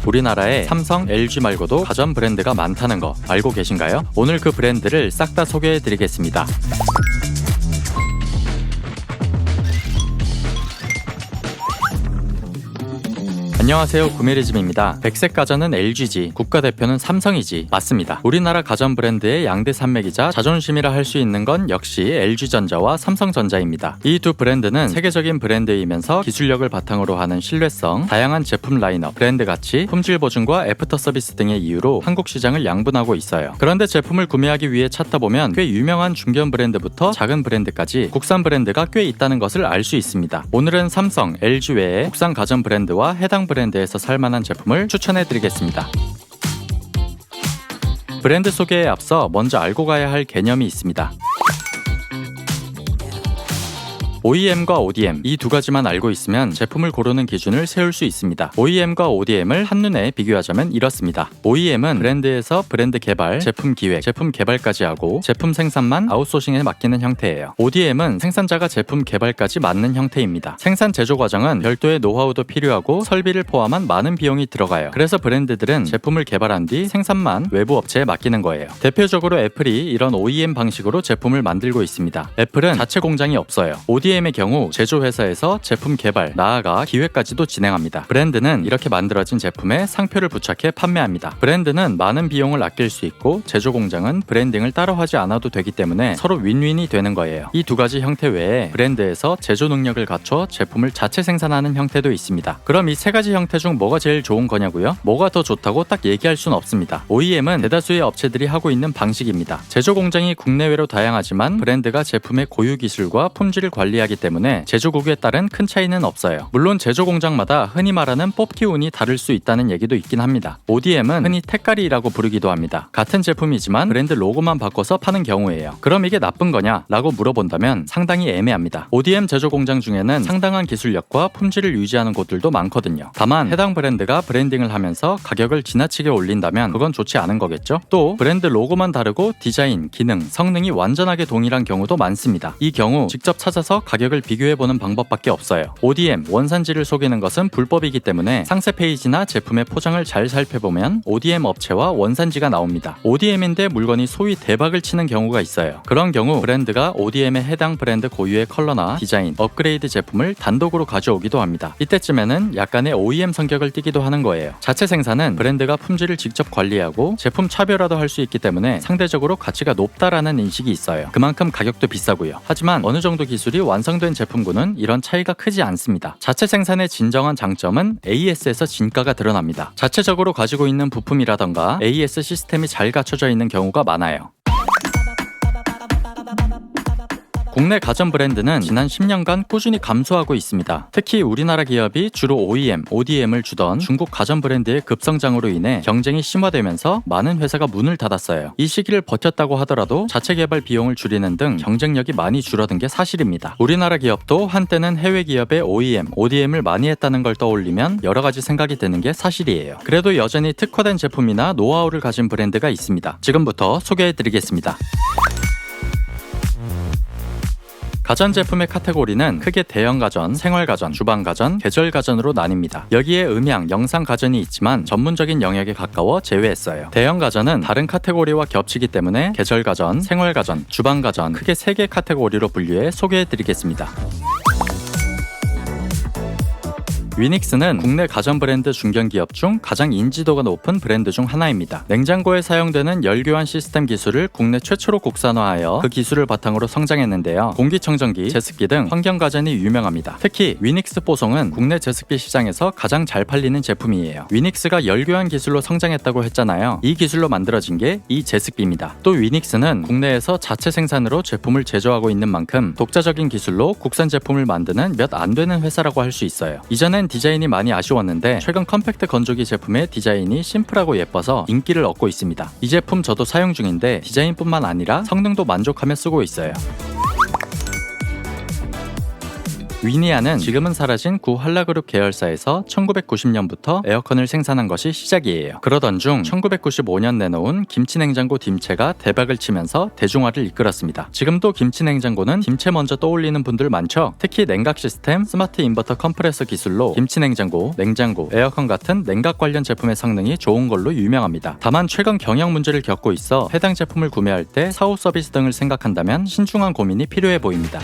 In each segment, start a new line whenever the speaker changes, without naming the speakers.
우리나라에 삼성, LG 말고도 가전 브랜드가 많다는 거 알고 계신가요? 오늘 그 브랜드를 싹 다 소개해드리겠습니다. 안녕하세요, 구매리즘입니다. 백색 가전은 LG지, 국가대표는 삼성이지. 맞습니다. 우리나라 가전 브랜드의 양대 산맥이자 자존심이라 할 수 있는 건 역시 LG전자와 삼성전자입니다. 이 두 브랜드는 세계적인 브랜드이면서 기술력을 바탕으로 하는 신뢰성, 다양한 제품 라인업, 브랜드 가치, 품질 보증과 애프터 서비스 등의 이유로 한국 시장을 양분하고 있어요. 그런데 제품을 구매하기 위해 찾다 보면 꽤 유명한 중견 브랜드부터 작은 브랜드까지 국산 브랜드가 꽤 있다는 것을 알 수 있습니다. 오늘은 삼성, LG 외에 국산 가전 브랜드와 해당 브랜드에서 살만한 제품을 추천해드리겠습니다. 브랜드 소개에 앞서 먼저 알고 가야 할 개념이 있습니다. OEM과 ODM 이 두 가지만 알고 있으면 제품을 고르는 기준을 세울 수 있습니다. OEM과 ODM을 한눈에 비교하자면 이렇습니다. OEM은 브랜드에서 브랜드 개발, 제품 기획, 제품 개발까지 하고 제품 생산만 아웃소싱에 맡기는 형태예요. ODM은 생산자가 제품 개발까지 맡는 형태입니다. 생산 제조 과정은 별도의 노하우도 필요하고 설비를 포함한 많은 비용이 들어가요. 그래서 브랜드들은 제품을 개발한 뒤 생산만 외부 업체에 맡기는 거예요. 대표적으로 애플이 이런 OEM 방식으로 제품을 만들고 있습니다. 애플은 자체 공장이 없어요. ODM의 경우 제조회사에서 제품 개발, 나아가 기획까지도 진행합니다. 브랜드는 이렇게 만들어진 제품에 상표를 부착해 판매합니다. 브랜드는 많은 비용을 아낄 수 있고 제조 공장은 브랜딩을 따로 하지 않아도 되기 때문에 서로 윈윈이 되는 거예요. 이 두 가지 형태 외에 브랜드에서 제조 능력을 갖춰 제품을 자체 생산하는 형태도 있습니다. 그럼 이 세 가지 형태 중 뭐가 제일 좋은 거냐고요? 뭐가 더 좋다고 딱 얘기할 순 없습니다. OEM은 대다수의 업체들이 하고 있는 방식입니다. 제조 공장이 국내외로 다양하지만 브랜드가 제품의 고유 기술과 품질을 관리하기 때문에 제조국에 따른 큰 차이는 없어요. 물론 제조 공장마다 흔히 말하는 뽑기 운이 다를 수 있다는 얘기도 있긴 합니다. ODM은 흔히 택가리라고 부르기도 합니다. 같은 제품이지만 브랜드 로고만 바꿔서 파는 경우예요. 그럼 이게 나쁜 거냐? 라고 물어본다면 상당히 애매합니다. ODM 제조 공장 중에는 상당한 기술력과 품질을 유지하는 곳들도 많거든요. 다만 해당 브랜드가 브랜딩을 하면서 가격을 지나치게 올린다면 그건 좋지 않은 거겠죠? 또 브랜드 로고만 다르고 디자인, 기능, 성능이 완전하게 동일한 경우도 많습니다. 이 경우 직접 찾아서 가격을 비교해보는 방법밖에 없어요. ODM, 원산지를 속이는 것은 불법이기 때문에 상세 페이지나 제품의 포장을 잘 살펴보면 ODM 업체와 원산지가 나옵니다. ODM인데 물건이 소위 대박을 치는 경우가 있어요. 그런 경우 브랜드가 ODM의 해당 브랜드 고유의 컬러나 디자인, 업그레이드 제품을 단독으로 가져오기도 합니다. 이때쯤에는 약간의 OEM 성격을 띠기도 하는 거예요. 자체 생산은 브랜드가 품질을 직접 관리하고 제품 차별화도 할 수 있기 때문에 상대적으로 가치가 높다라는 인식이 있어요. 그만큼 가격도 비싸고요. 하지만 어느 정도 기술이 완성된 제품군은 이런 차이가 크지 않습니다. 자체 생산의 진정한 장점은 AS에서 진가가 드러납니다. 자체적으로 가지고 있는 부품이라던가 AS 시스템이 잘 갖춰져 있는 경우가 많아요. 국내 가전 브랜드는 지난 10년간 꾸준히 감소하고 있습니다. 특히 우리나라 기업이 주로 OEM, ODM을 주던 중국 가전 브랜드의 급성장으로 인해 경쟁이 심화되면서 많은 회사가 문을 닫았어요. 이 시기를 버텼다고 하더라도 자체 개발 비용을 줄이는 등 경쟁력이 많이 줄어든 게 사실입니다. 우리나라 기업도 한때는 해외 기업의 OEM, ODM을 많이 했다는 걸 떠올리면 여러 가지 생각이 드는 게 사실이에요. 그래도 여전히 특화된 제품이나 노하우를 가진 브랜드가 있습니다. 지금부터 소개해드리겠습니다. 가전제품의 카테고리는 크게 대형가전, 생활가전, 주방가전, 계절가전으로 나뉩니다. 여기에 음향, 영상가전이 있지만 전문적인 영역에 가까워 제외했어요. 대형가전은 다른 카테고리와 겹치기 때문에 계절가전, 생활가전, 주방가전 크게 3개 카테고리로 분류해 소개해드리겠습니다. 위닉스는 국내 가전 브랜드 중견기업 중 가장 인지도가 높은 브랜드 중 하나입니다. 냉장고에 사용되는 열교환 시스템 기술을 국내 최초로 국산화하여 그 기술을 바탕으로 성장했는데요. 공기청정기, 제습기 등 환경가전이 유명합니다. 특히 위닉스 뽀송은 국내 제습기 시장에서 가장 잘 팔리는 제품이에요. 위닉스가 열교환 기술로 성장했다고 했잖아요. 이 기술로 만들어진 게 이 제습기입니다. 또 위닉스는 국내에서 자체 생산으로 제품을 제조하고 있는 만큼 독자적인 기술로 국산 제품을 만드는 몇 안 되는 회사라고 할 수 있어요. 이전엔 디자인이 많이 아쉬웠는데 최근 컴팩트 건조기 제품의 디자인이 심플하고 예뻐서 인기를 얻고 있습니다. 이 제품 저도 사용 중인데 디자인뿐만 아니라 성능도 만족하며 쓰고 있어요. 위니아는 지금은 사라진 구 한라그룹 계열사에서 1990년부터 에어컨을 생산한 것이 시작이에요. 그러던 중 1995년 내놓은 김치냉장고 딤체가 대박을 치면서 대중화를 이끌었습니다. 지금도 김치냉장고는 딤체 먼저 떠올리는 분들 많죠? 특히 냉각 시스템, 스마트 인버터 컴프레서 기술로 김치냉장고, 냉장고, 에어컨 같은 냉각 관련 제품의 성능이 좋은 걸로 유명합니다. 다만 최근 경영 문제를 겪고 있어 해당 제품을 구매할 때 사후 서비스 등을 생각한다면 신중한 고민이 필요해 보입니다.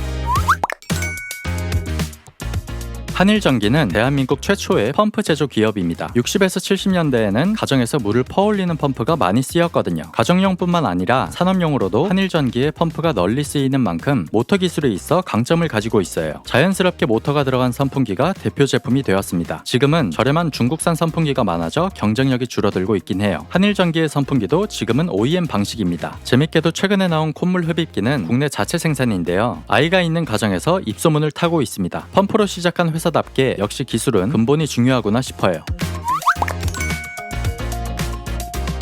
한일전기는 대한민국 최초의 펌프 제조 기업입니다. 60에서 70년대에는 가정에서 물을 퍼올리는 펌프가 많이 쓰였거든요. 가정용뿐만 아니라 산업용으로도 한일전기의 펌프가 널리 쓰이는 만큼 모터 기술에 있어 강점을 가지고 있어요. 자연스럽게 모터가 들어간 선풍기가 대표 제품이 되었습니다. 지금은 저렴한 중국산 선풍기가 많아져 경쟁력이 줄어들고 있긴 해요. 한일전기의 선풍기도 지금은 OEM 방식입니다. 재밌게도 최근에 나온 콧물 흡입기는 국내 자체 생산인데요. 아이가 있는 가정에서 입소문을 타고 있습니다. 펌프로 시작한 회사답게 역시 기술은 근본이 중요하구나 싶어요.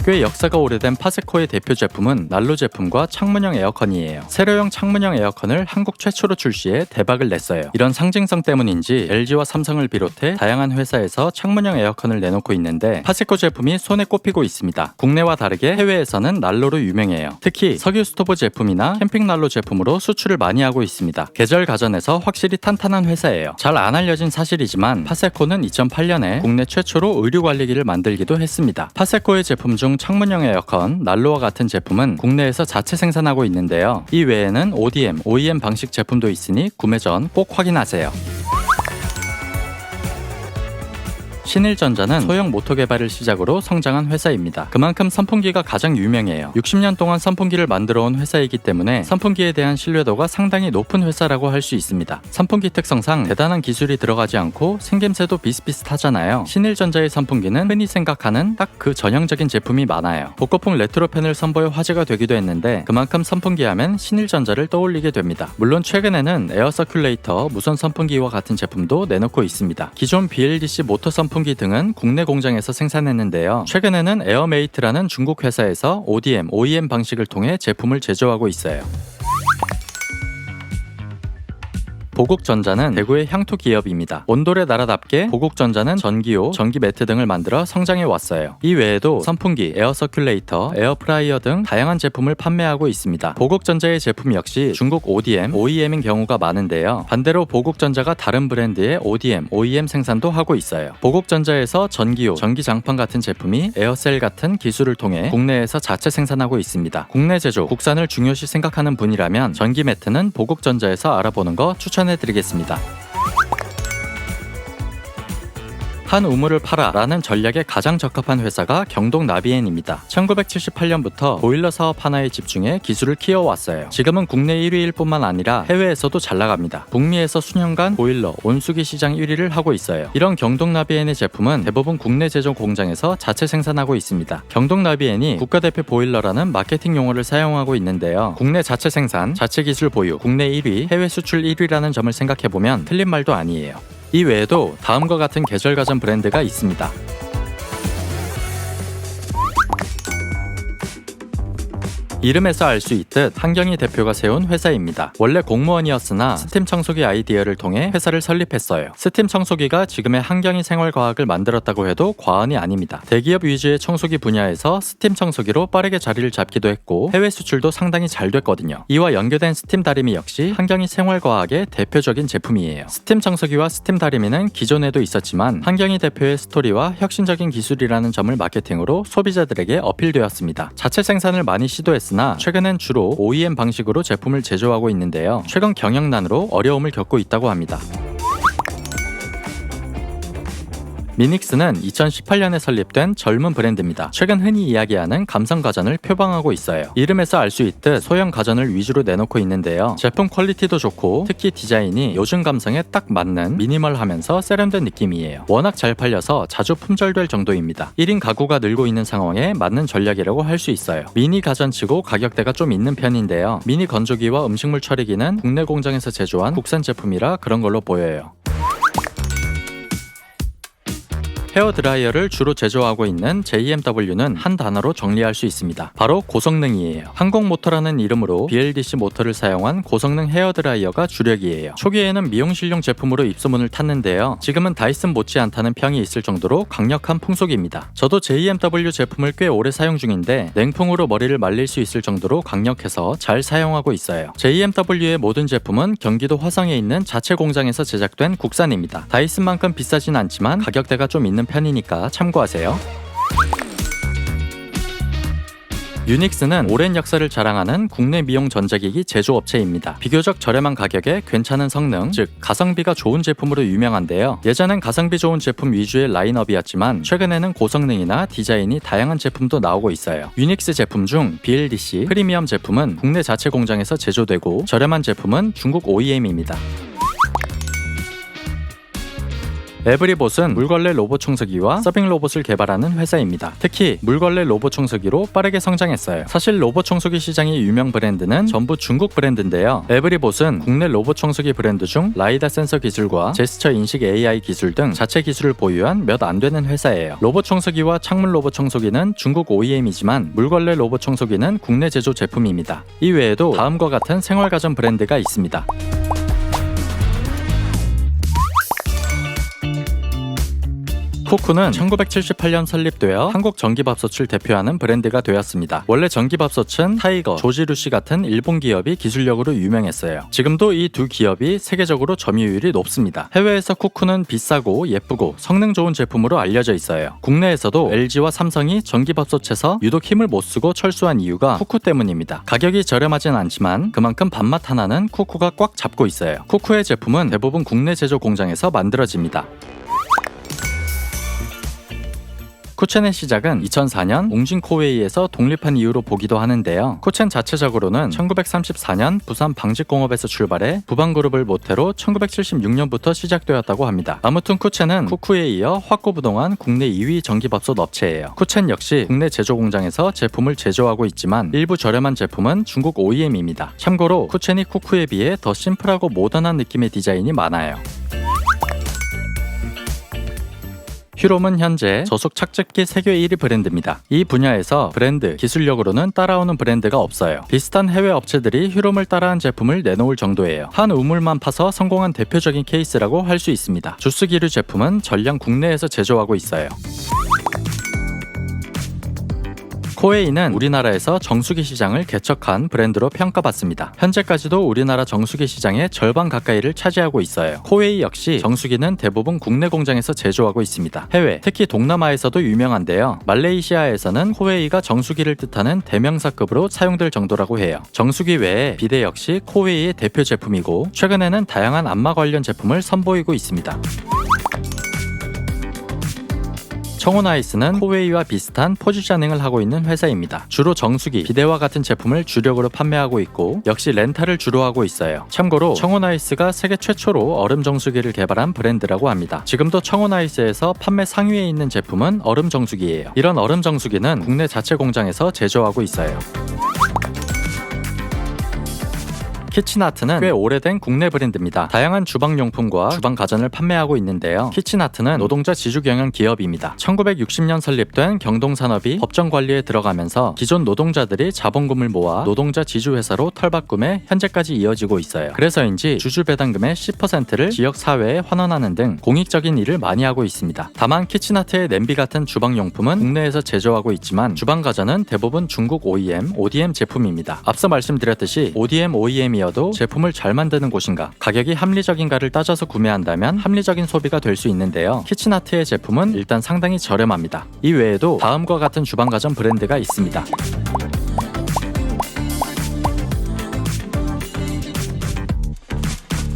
꽤 역사가 오래된 파세코의 대표 제품은 난로 제품과 창문형 에어컨이에요. 세로형 창문형 에어컨을 한국 최초로 출시해 대박을 냈어요. 이런 상징성 때문인지 LG와 삼성을 비롯해 다양한 회사에서 창문형 에어컨을 내놓고 있는데 파세코 제품이 손에 꼽히고 있습니다. 국내와 다르게 해외에서는 난로로 유명해요. 특히 석유 스토브 제품이나 캠핑 난로 제품으로 수출을 많이 하고 있습니다. 계절 가전에서 확실히 탄탄한 회사예요. 잘 안 알려진 사실이지만 파세코는 2008년에 국내 최초로 의류관리기를 만들기도 했습니다. 파세코의 제품 중 창문형 에어컨, 난로와 같은 제품은 국내에서 자체 생산하고 있는데요. 이 외에는 ODM, OEM 방식 제품도 있으니 구매 전 꼭 확인하세요. 신일전자는 소형 모터 개발을 시작으로 성장한 회사입니다. 그만큼 선풍기가 가장 유명해요. 60년 동안 선풍기를 만들어 온 회사이기 때문에 선풍기에 대한 신뢰도가 상당히 높은 회사라고 할 수 있습니다. 선풍기 특성상 대단한 기술이 들어가지 않고 생김새도 비슷비슷하잖아요. 신일전자의 선풍기는 흔히 생각하는 딱 그 전형적인 제품이 많아요. 복고풍 레트로 팬을 선보여 화제가 되기도 했는데 그만큼 선풍기 하면 신일전자를 떠올리게 됩니다. 물론 최근에는 에어 서큘레이터, 무선 선풍기와 같은 제품도 내놓고 있습니다. 기존 BLDC 모터 선풍기 등은 국내 공장에서 생산했는데요. 최근에는 에어메이트라는 중국 회사에서 ODM, OEM 방식을 통해 제품을 제조하고 있어요. 보국전자는 대구의 향토 기업입니다. 온돌의 나라답게 보국전자는 전기요, 전기 매트 등을 만들어 성장해 왔어요. 이 외에도 선풍기, 에어 서큘레이터, 에어프라이어 등 다양한 제품을 판매하고 있습니다. 보국전자의 제품 역시 중국 ODM, OEM인 경우가 많은데요. 반대로 보국전자가 다른 브랜드의 ODM, OEM 생산도 하고 있어요. 보국전자에서 전기요, 전기장판 같은 제품이 에어셀 같은 기술을 통해 국내에서 자체 생산하고 있습니다. 국내 제조, 국산을 중요시 생각하는 분이라면 전기 매트는 보국전자에서 알아보는 거 추천해드리겠습니다. 한 우물을 팔아 라는 전략에 가장 적합한 회사가 경동나비엔입니다. 1978년부터 보일러 사업 하나에 집중해 기술을 키워왔어요. 지금은 국내 1위일 뿐만 아니라 해외에서도 잘 나갑니다. 북미에서 수년간 보일러, 온수기 시장 1위를 하고 있어요. 이런 경동나비엔의 제품은 대부분 국내 제조 공장에서 자체 생산하고 있습니다. 경동나비엔이 국가대표 보일러라는 마케팅 용어를 사용하고 있는데요. 국내 자체 생산, 자체 기술 보유, 국내 1위, 해외 수출 1위라는 점을 생각해보면 틀린 말도 아니에요. 이 외에도 다음과 같은 계절 가전 브랜드가 있습니다. 이름에서 알 수 있듯 한경희 대표가 세운 회사입니다. 원래 공무원이었으나 스팀 청소기 아이디어를 통해 회사를 설립했어요. 스팀 청소기가 지금의 한경희 생활과학을 만들었다고 해도 과언이 아닙니다. 대기업 위주의 청소기 분야에서 스팀 청소기로 빠르게 자리를 잡기도 했고 해외 수출도 상당히 잘 됐거든요. 이와 연계된 스팀 다리미 역시 한경희 생활과학의 대표적인 제품이에요. 스팀 청소기와 스팀 다리미는 기존에도 있었지만 한경희 대표의 스토리와 혁신적인 기술이라는 점을 마케팅으로 소비자들에게 어필되었습니다. 자체 생산을 많이 시도했으나 최근엔 주로 OEM 방식으로 제품을 제조하고 있는데요. 최근 경영난으로 어려움을 겪고 있다고 합니다. 미닉스는 2018년에 설립된 젊은 브랜드입니다. 최근 흔히 이야기하는 감성 가전을 표방하고 있어요. 이름에서 알 수 있듯 소형 가전을 위주로 내놓고 있는데요. 제품 퀄리티도 좋고 특히 디자인이 요즘 감성에 딱 맞는 미니멀하면서 세련된 느낌이에요. 워낙 잘 팔려서 자주 품절될 정도입니다. 1인 가구가 늘고 있는 상황에 맞는 전략이라고 할 수 있어요. 미니 가전치고 가격대가 좀 있는 편인데요. 미니 건조기와 음식물 처리기는 국내 공장에서 제조한 국산 제품이라 그런 걸로 보여요. 헤어 드라이어를 주로 제조하고 있는 JMW는 한 단어로 정리할 수 있습니다. 바로 고성능이에요. 항공모터라는 이름으로 BLDC 모터를 사용한 고성능 헤어 드라이어가 주력이에요. 초기에는 미용실용 제품으로 입소문을 탔는데요. 지금은 다이슨 못지않다는 평이 있을 정도로 강력한 풍속입니다. 저도 JMW 제품을 꽤 오래 사용 중인데 냉풍으로 머리를 말릴 수 있을 정도로 강력해서 잘 사용하고 있어요. JMW의 모든 제품은 경기도 화성에 있는 자체 공장에서 제작된 국산입니다. 다이슨만큼 비싸진 않지만 가격대가 좀 있는 편이니까 참고하세요. 유닉스는 오랜 역사를 자랑하는 국내 미용 전자기기 제조업체입니다. 비교적 저렴한 가격에 괜찮은 성능, 즉 가성비가 좋은 제품으로 유명한데요. 예전엔 가성비 좋은 제품 위주의 라인업이었지만 최근에는 고성능이나 디자인이 다양한 제품도 나오고 있어요. 유닉스 제품 중 BLDC, 프리미엄 제품은 국내 자체 공장에서 제조되고 저렴한 제품은 중국 OEM입니다. 에브리봇은 물걸레 로봇 청소기와 서빙 로봇을 개발하는 회사입니다. 특히 물걸레 로봇 청소기로 빠르게 성장했어요. 사실 로봇 청소기 시장의 유명 브랜드는 전부 중국 브랜드인데요. 에브리봇은 국내 로봇 청소기 브랜드 중 라이다 센서 기술과 제스처 인식 AI 기술 등 자체 기술을 보유한 몇 안 되는 회사예요. 로봇 청소기와 창문 로봇 청소기는 중국 OEM이지만 물걸레 로봇 청소기는 국내 제조 제품입니다. 이 외에도 다음과 같은 생활가전 브랜드가 있습니다. 쿠쿠는 1978년 설립되어 한국 전기밥솥을 대표하는 브랜드가 되었습니다. 원래 전기밥솥은 타이거, 조지루시 같은 일본 기업이 기술력으로 유명했어요. 지금도 이 두 기업이 세계적으로 점유율이 높습니다. 해외에서 쿠쿠는 비싸고 예쁘고 성능 좋은 제품으로 알려져 있어요. 국내에서도 LG와 삼성이 전기밥솥에서 유독 힘을 못 쓰고 철수한 이유가 쿠쿠 때문입니다. 가격이 저렴하진 않지만 그만큼 밥맛 하나는 쿠쿠가 꽉 잡고 있어요. 쿠쿠의 제품은 대부분 국내 제조 공장에서 만들어집니다. 쿠첸의 시작은 2004년 웅진코웨이에서 독립한 이유로 보기도 하는데요. 쿠첸 자체적으로는 1934년 부산 방직공업에서 출발해 부방그룹을 모태로 1976년부터 시작되었다고 합니다. 아무튼 쿠첸은 쿠쿠에 이어 화코부동한 국내 2위 전기밥솥 업체예요. 쿠첸 역시 국내 제조 공장에서 제품을 제조하고 있지만 일부 저렴한 제품은 중국 OEM입니다. 참고로 쿠첸이 쿠쿠에 비해 더 심플하고 모던한 느낌의 디자인이 많아요. 휴롬은 현재 저속 착즙기 세계 1위 브랜드입니다. 이 분야에서 브랜드, 기술력으로는 따라오는 브랜드가 없어요. 비슷한 해외 업체들이 휴롬을 따라한 제품을 내놓을 정도예요. 한 우물만 파서 성공한 대표적인 케이스라고 할 수 있습니다. 주스 기류 제품은 전량 국내에서 제조하고 있어요. 코웨이는 우리나라에서 정수기 시장을 개척한 브랜드로 평가받습니다. 현재까지도 우리나라 정수기 시장의 절반 가까이를 차지하고 있어요. 코웨이 역시 정수기는 대부분 국내 공장에서 제조하고 있습니다. 해외, 특히 동남아에서도 유명한데요. 말레이시아에서는 코웨이가 정수기를 뜻하는 대명사급으로 사용될 정도라고 해요. 정수기 외에 비데 역시 코웨이의 대표 제품이고 최근에는 다양한 안마 관련 제품을 선보이고 있습니다. 청호나이스는 코웨이와 비슷한 포지셔닝을 하고 있는 회사입니다. 주로 정수기, 비데와 같은 제품을 주력으로 판매하고 있고 역시 렌탈을 주로 하고 있어요. 참고로 청호나이스가 세계 최초로 얼음 정수기를 개발한 브랜드라고 합니다. 지금도 청호나이스에서 판매 상위에 있는 제품은 얼음 정수기예요. 이런 얼음 정수기는 국내 자체 공장에서 제조하고 있어요. 키친하트는 꽤 오래된 국내 브랜드입니다. 다양한 주방용품과 주방가전을 판매하고 있는데요. 키친하트는 노동자 지주 경영 기업입니다. 1960년 설립된 경동산업이 법정 관리에 들어가면서 기존 노동자들이 자본금을 모아 노동자 지주회사로 탈바꿈해 현재까지 이어지고 있어요. 그래서인지 주주 배당금의 10%를 지역 사회에 환원하는 등 공익적인 일을 많이 하고 있습니다. 다만 키친하트의 냄비 같은 주방용품은 국내에서 제조하고 있지만 주방가전은 대부분 중국 OEM, ODM 제품입니다. 앞서 말씀드렸듯이 ODM, OEM이어 도 제품을 잘 만드는 곳인가, 가격이 합리적인가를 따져서 구매한다면 합리적인 소비가 될 수 있는데요. 키친하트의 제품은 일단 상당히 저렴합니다. 이 외에도 다음과 같은 주방가전 브랜드가 있습니다.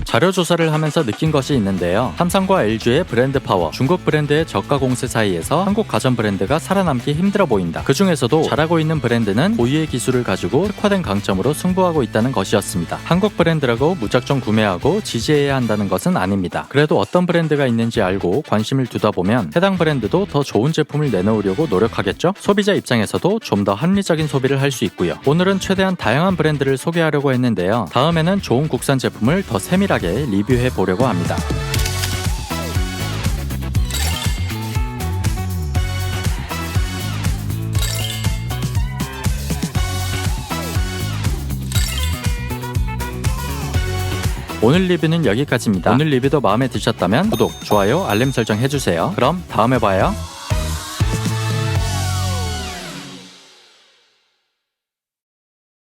자료조사를 하면서 느낀 것이 있는데요. 삼성과 LG의 브랜드 파워, 중국 브랜드의 저가 공세 사이에서 한국 가전 브랜드가 살아남기 힘들어 보인다. 그 중에서도 잘하고 있는 브랜드는 고유의 기술을 가지고 특화된 강점으로 승부하고 있다는 것이었습니다. 한국 브랜드라고 무작정 구매하고 지지해야 한다는 것은 아닙니다. 그래도 어떤 브랜드가 있는지 알고 관심을 두다 보면 해당 브랜드도 더 좋은 제품을 내놓으려고 노력하겠죠? 소비자 입장에서도 좀 더 합리적인 소비를 할 수 있고요. 오늘은 최대한 다양한 브랜드를 소개하려고 했는데요. 다음에는 좋은 국산 제품을 더 세밀하게 리뷰해 보려고 합니다. 오늘 리뷰는 여기까지입니다. 오늘 리뷰도 마음에 드셨다면 구독, 좋아요, 알림 설정 해주세요. 그럼 다음에 봐요.